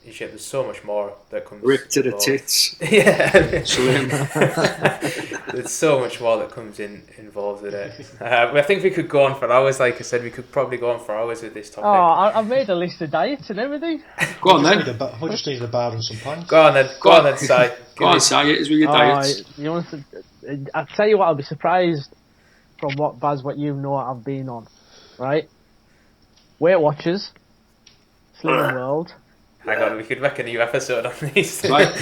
There's so much more that comes. Ripped to the tits. Yeah, slim. There's so much more that comes involved with it. I think we could go on for hours. Like I said, we could probably go on for hours with this topic. Oh, I've made a list of diets and everything. Go on then. We just need a bar and some pints. Go on then, Si. Go on, Si. It is with your diets. I'll tell you what. I'll be surprised from what you know I've been on. Right, Weight Watchers, Slimming World. Hang on, we could make a new episode on these. Right.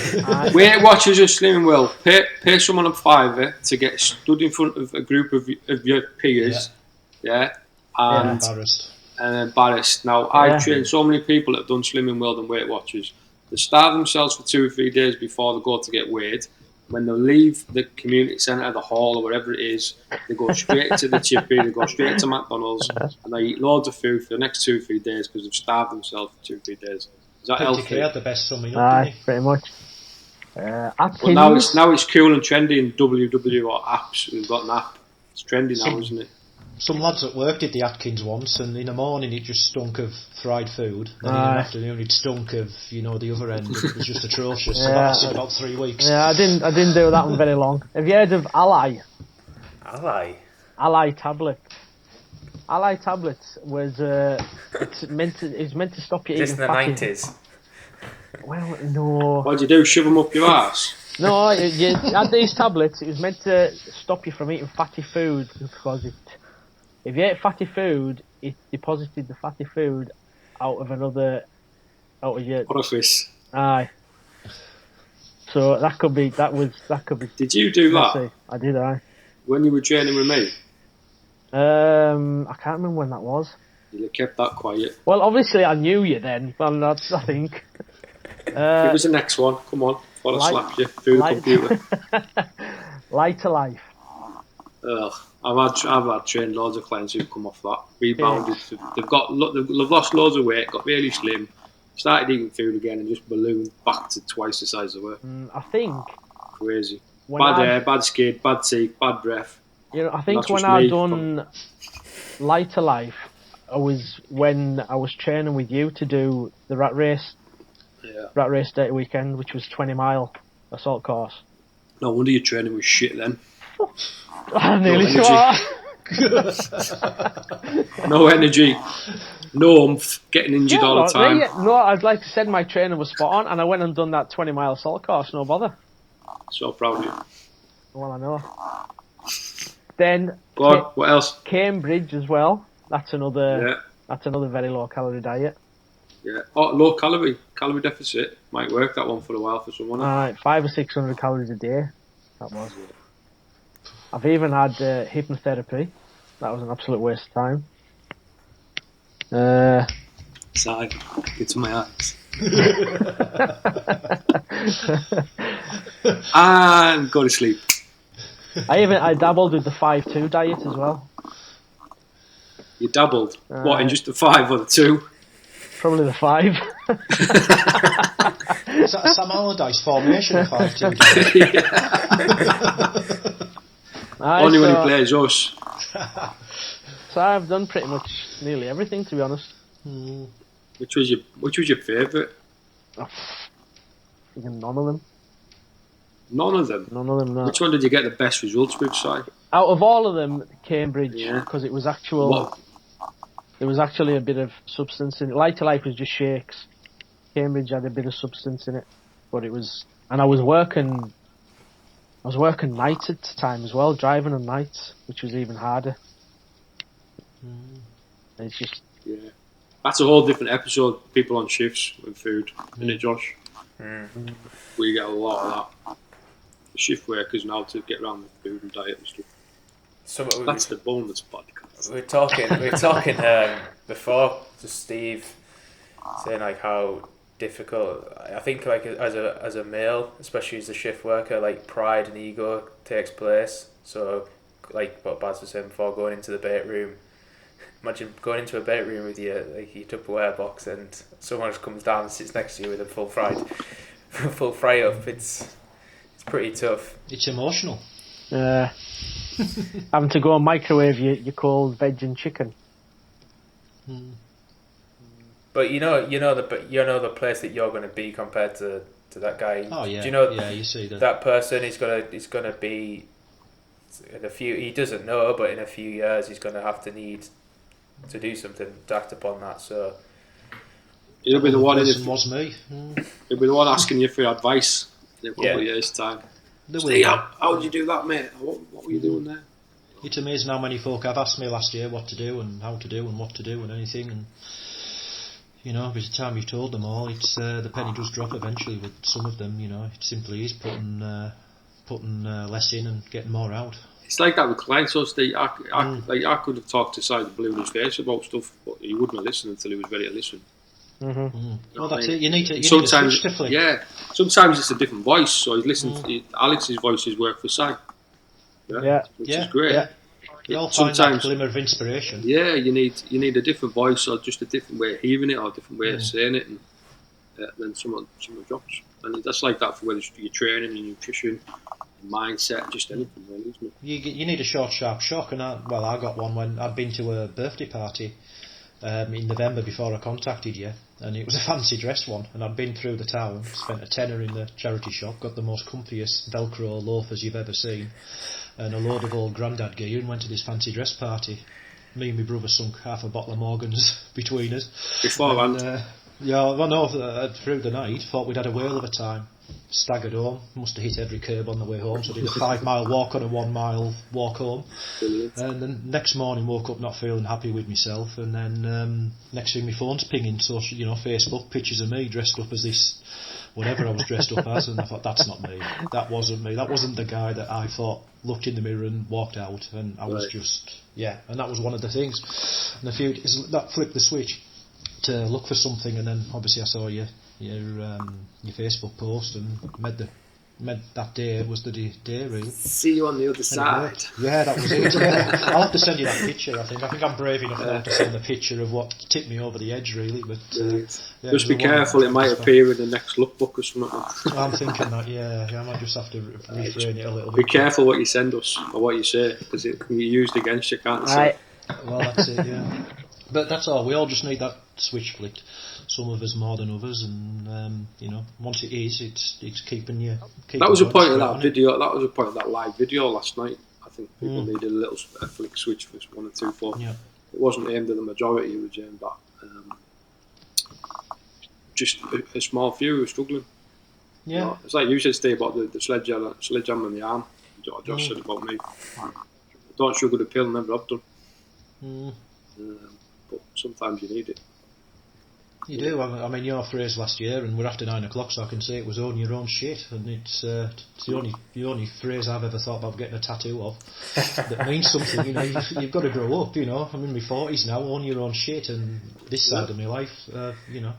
Weight Watchers or Slimming World. Pay someone a £5 to get stood in front of a group of your peers. Yeah. And embarrassed. Now, I've trained so many people that have done Slimming World and Weight Watchers. They starve themselves for 2 or 3 days before they go to get weighed. When they leave the community centre, the hall, or wherever it is, they go straight to the chippy, they go straight to McDonald's, and they eat loads of food for the next 2 or 3 days because they've starved themselves for 2 or 3 days. Is that healthy? Had the best summing up, didn't he? Pretty much. Well, now it's cool and trendy in WW or apps. We've got an app. It's trendy now, isn't it? Some lads at work did the Atkins once, and in the morning it just stunk of fried food, and in the afternoon it stunk of the other end. It was just atrocious. So that lasted about 3 weeks. Yeah, I didn't do that one very long. Have you heard of Ally? Ally tablet. Ally tablets was it's meant to stop you eating. Just in the 90s. Well, no. What'd you do? Shove them up your ass? No, you had these tablets. It was meant to stop you from eating fatty food because if you ate fatty food, it deposited the fatty food out of your orifice. Aye. So that could be. Did you do that? I did. When you were training with me? I can't remember when that was. You kept that quiet. Well, obviously I knew you then, but that's, I think. Give us the next one. Come on. Before I slap you through the computer. Lighter Life. Ugh. I've had trained loads of clients who've come off that. Rebounded. They've lost loads of weight, got really slim, started eating food again and just ballooned back to twice the size they were. I think. Crazy. Bad hair, bad skin, bad teeth, bad breath. I think when I done Lighter Life, I was when I was training with you to do the rat race. Yeah. Rat race day weekend, which was 20-mile assault course. No wonder your training was shit then. Nearly swore. No energy. No oomph. Getting injured all the time. No, I'd like to say my training was spot on, and I went and done that 20-mile assault course. No bother. So proud of you. Well, I know. Then go on. What else? Cambridge as well. That's another very low calorie diet. Yeah. Oh, low calorie deficit might work that one for a while for someone. 500 or 600 calories a day. That was. I've even had hypnotherapy. That was an absolute waste of time. Sigh into my eyes. And go to sleep. I dabbled with the 5-2 diet as well. You dabbled? What, in just the 5 or the 2? Probably the 5. Is that a Sam Allardyce formation, 5-2? Only when he plays us. So I've done pretty much nearly everything, to be honest. Which was your favourite? None of them. None of them? None of them, no. Which one did you get the best results with, Si? Out of all of them, Cambridge, because it was actual... There was actually a bit of substance in it. Light to Life was just shakes. Cambridge had a bit of substance in it. But it was... And I was working nights at the time as well, driving on nights, which was even harder. It's just... Yeah. That's a whole different episode, people on shifts with food, isn't it, Josh? We get a lot of that. The shift workers now to get around the food and diet and stuff. That's the bonus podcast. We were talking before to Steve, saying like how difficult. I think like as a male, especially as a shift worker, like pride and ego takes place. So like what Baz was saying before, going into the bait room. Imagine going into a bait room with your Tupperware box and someone just comes down and sits next to you with a full fry up. It's pretty tough. It's emotional. Having to go and microwave your cold veg and chicken. But you know the place that you're going to be compared to that guy. Oh yeah. Do you know? Yeah, you see that person is gonna be in a few. He doesn't know, but in a few years he's going to have to need to do something to act upon that. So he'll be the one. Was me. He'll be the one asking you for advice in a couple of years' time. Steve, how did you do that, mate? What were you doing there? It's amazing how many folk have asked me last year what to do and how to do and what to do and anything, and you know, by the time you've told them all, it's the penny does drop eventually with some of them. You know, it simply is putting less in and getting more out. It's like that with clients. So Steve, I could have talked to Side Blue in his face about stuff, but he wouldn't have listened until he was ready to listen. Well, that's it. You need to switch to flip. Yeah, sometimes it's a different voice. So he's listening. Alex's voices work for Si. Which is great. Yeah. You all find that glimmer of inspiration. Yeah, you need a different voice or just a different way of hearing it or a different way of saying it, and then someone drops. And that's like that for whether it's your training, your nutrition, your mindset, just anything really, isn't it? You need a short, sharp shock, and I got one when I'd been to a birthday party in November before I contacted you, and it was a fancy dress one, and I'd been through the town, spent a tenner in the charity shop, got the most comfiest Velcro loafers you've ever seen, and a load of old grandad gear, and went to this fancy dress party. Me and my brother sunk half a bottle of Morgan's between us. Beforehand? Through the night, thought we'd had a whale of a time. Staggered home, must have hit every curb on the way home, so I did a 5 mile walk on a 1 mile walk home. Brilliant. And then next morning woke up not feeling happy with myself, and then next thing my phone's pinging, so Facebook, pictures of me dressed up as this, whatever I was dressed up as, and I thought, that's not me, that wasn't me, that wasn't the guy that I thought looked in the mirror and walked out, and I was just, and that was one of the things. And that flipped the switch to look for something, and then obviously I saw your Facebook post and made that day was the day really. See you on the other side. Yeah, that was it. Yeah. I'll have to send you that picture. I think I'm brave enough now to send the picture of what tipped me over the edge really. But just be careful, it might appear in the next lookbook or something. I'm thinking that. Yeah, I might just have to refrain it a little bit. Be careful what you send us or what you say, because it can be used against you, can't it? Well, that's it. Yeah. But that's all. We all just need that switch flicked. Some of us more than others, and once it is, it's keeping you. That was a point of that video. That was a point of that live video last night. I think people needed a little flick switch for 1 or 2 for. Yeah. It wasn't aimed at the majority. It was aimed at just a small few who were struggling. Yeah, it's like you said, Steve, about the sledgehammer in the arm. Josh said about me. Don't sugar the pill, never have done. But sometimes you need it. You do. I mean, your phrase last year, and we're after 9 o'clock, so I can say it was own your own shit, and it's the only phrase I've ever thought about getting a tattoo of that means something. You know, you've got to grow up. You know, I'm in my 40s now. Own your own shit, and this side of my life, you know,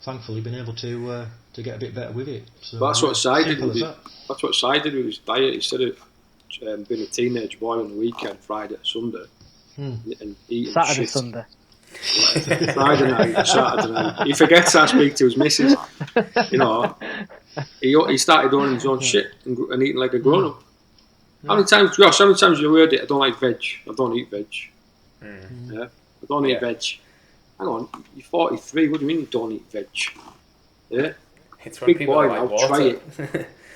thankfully been able to get a bit better with it. So that's what Si did. That's what Si did with his diet. Instead of being a teenage boy on the weekend, Friday to Sunday, and eating Saturday, shit. Sunday. Friday night, Saturday night. He forgets I speak to his missus. You know, he started owning his own shit and eating like a grown up. How many times, Josh? How many times you heard it? I don't like veg. I don't eat veg. Yeah, I don't eat veg. Hang on, you're 43. What do you mean you don't eat veg? Yeah, it's when big people boy like now. water. Try it.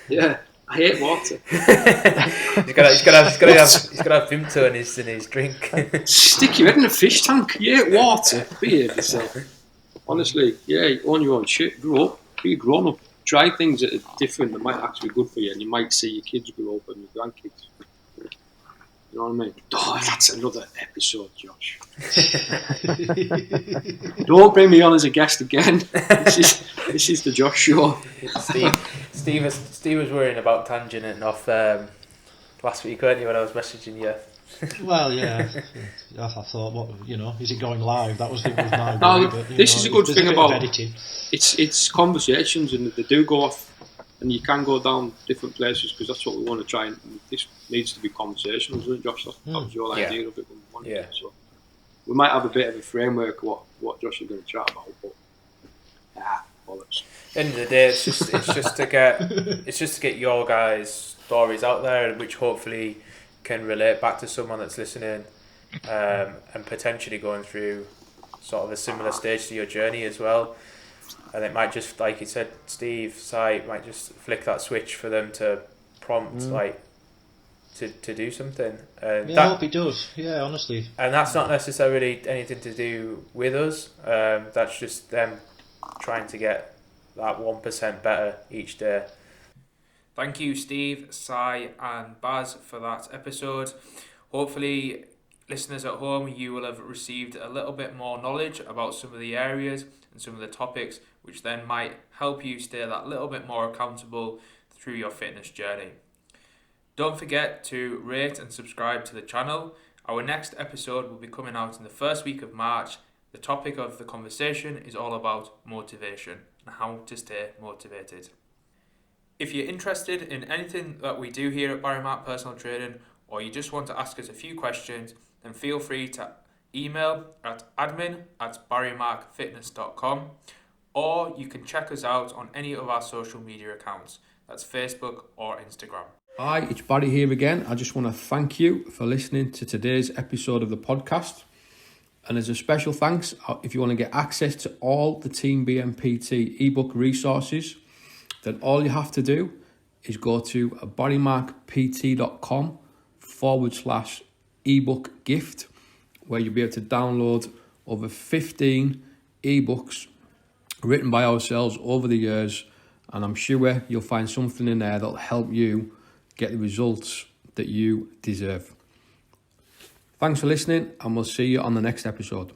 Yeah. I hate water. he's got to have Vimto in his drink. Stick your head in a fish tank. You hate water. Behave yourself. Honestly, yeah, own your own shit. Grow up. Be a grown up. Try things that are different that might actually be good for you, and you might see your kids grow up and your grandkids. You know what I mean? Oh, that's another episode, Josh. Don't bring me on as a guest again. This is the Josh show. Steve was worrying about tangenting off last week, weren't you, when I was messaging you? Well, yeah. I thought, what, you know, is it going live? That was my no, worry, but, this is a good thing about editing. It's conversations, and they do go off, and you can go down different places because that's what we want to try. And this needs to be conversational, doesn't it, Josh? That was your idea of it. So we might have a bit of a framework of what Josh is going to chat about, but bollocks. At the end of the day, it's just to get your guys' stories out there, which hopefully can relate back to someone that's listening, and potentially going through sort of a similar stage to your journey as well. And it might just, like you said, Steve, Si, might just flick that switch for them to prompt, to do something. And I hope it does. Yeah, honestly. And that's not necessarily anything to do with us. That's just them trying to get that 1% better each day. Thank you, Steve, Si, and Baz, for that episode. Hopefully, listeners at home, you will have received a little bit more knowledge about some of the areas and some of the topics, which then might help you stay that little bit more accountable through your fitness journey. Don't forget to rate and subscribe to the channel. Our next episode will be coming out in the first week of March. The topic of the conversation is all about motivation and how to stay motivated. If you're interested in anything that we do here at Barry Mark Personal Training, or you just want to ask us a few questions, then feel free to email at admin@barrymarkfitness.com, or you can check us out on any of our social media accounts. That's Facebook or Instagram. Hi, it's Barry here again. I just want to thank you for listening to today's episode of the podcast. And as a special thanks, if you want to get access to all the Team BMPT ebook resources, then all you have to do is go to barrymarkpt.com/ebook gift, where you'll be able to download over 15 ebooks written by ourselves over the years, and I'm sure you'll find something in there that'll help you get the results that you deserve. Thanks for listening, and we'll see you on the next episode.